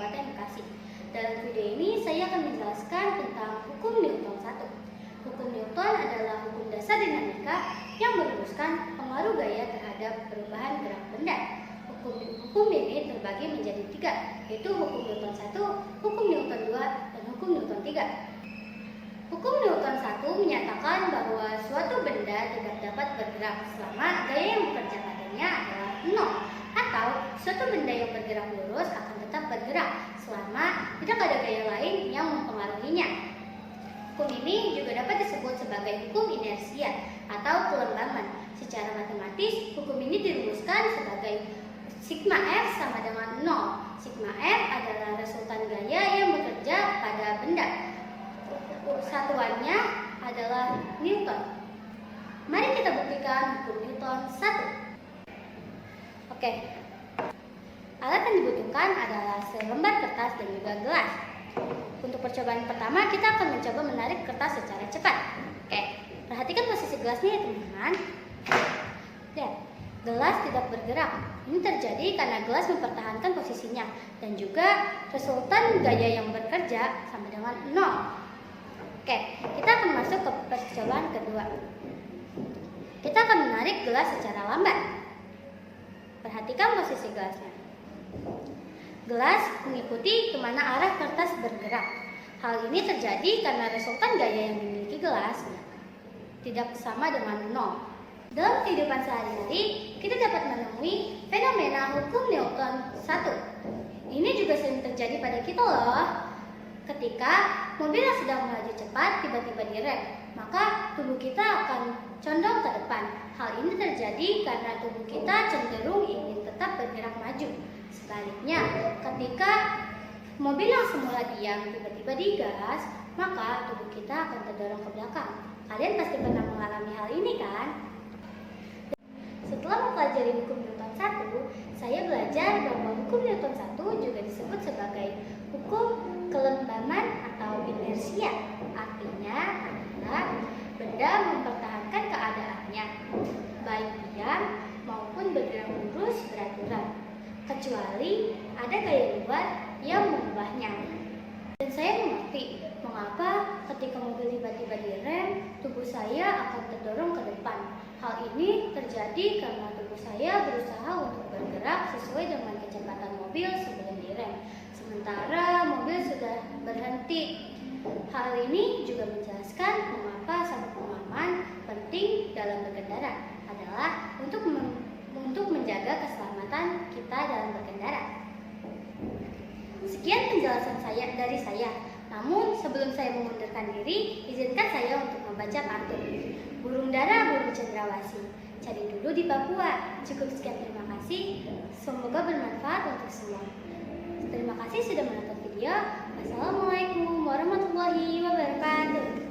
Kabupaten Bekasi. Dalam video ini saya akan menjelaskan tentang hukum Newton 1. Hukum Newton adalah hukum dasar dinamika yang merumuskan pengaruh gaya terhadap perubahan gerak benda. Hukum ini terbagi menjadi 3, yaitu hukum Newton 1, hukum Newton 2, dan hukum Newton 3. Hukum Newton 1 menyatakan bahwa suatu benda tidak dapat bergerak selama gaya yang bekerja padanya adalah 0. Atau suatu benda yang bergerak lurus akan tetap bergerak selama tidak ada gaya lain yang mempengaruhinya. Hukum ini juga dapat disebut sebagai hukum inersia atau kelembaman. Secara matematis, hukum ini dirumuskan sebagai sigma F sama dengan 0. Sigma F adalah resultan gaya yang bekerja pada benda. Satuannya adalah Newton. Mari kita buktikan hukum Newton 1. Oke, alat yang dibutuhkan adalah selembar kertas dan juga gelas. Untuk percobaan pertama, kita akan mencoba menarik kertas secara cepat. Oke, perhatikan posisi gelasnya ya teman-teman. Lihat, gelas tidak bergerak. Ini terjadi karena gelas mempertahankan posisinya. Dan juga resultan gaya yang bekerja sama dengan 0. Oke, kita akan masuk ke percobaan kedua. Kita akan menarik gelas secara lambat. Perhatikan posisi gelasnya. Gelas mengikuti kemana arah kertas bergerak. Hal ini terjadi karena resultan gaya yang dimiliki gelas tidak sama dengan 0. Dalam kehidupan sehari-hari, kita dapat menemui fenomena hukum Newton 1. Ini juga sering terjadi pada kita loh. Ketika mobil yang sedang melaju cepat tiba-tiba direm, maka tubuh kita akan condong ke depan. Hal ini terjadi karena tubuh kita cenderung ingin tetap bergerak maju. Sebaliknya, ketika mobil yang semula diam tiba-tiba digas, maka tubuh kita akan terdorong ke belakang. Kalian pasti pernah mengalami hal ini kan? Setelah mempelajari hukum Newton 1, saya belajar bahwa hukum Newton 1 juga disebut sebagai hukum kelembaman atau inersia. Artinya adalah benda mempertahankan keadaannya, baik diam maupun bergerak lurus beraturan, kecuali ada gaya luar yang mengubahnya. Dan saya mengerti mengapa ketika mobil tiba-tiba direm, tubuh saya akan terdorong ke depan. Hal ini terjadi karena tubuh saya berusaha untuk bergerak sesuai dengan kecepatan mobil sebelum direm. Sementara mobil sudah berhenti. Hal ini juga menjelaskan mengapa sabuk pengaman penting dalam berkendara adalah untuk menjaga keselamatan kita dalam berkendara. Sekian penjelasan dari saya. Namun sebelum saya mengundurkan diri, izinkan saya untuk membaca pantun. Burung dara, burung cendrawasih, cari dulu di Papua. Cukup sekian, terima kasih. Semoga bermanfaat untuk semua. Terima kasih sudah menonton video. Wassalamualaikum warahmatullahi wabarakatuh.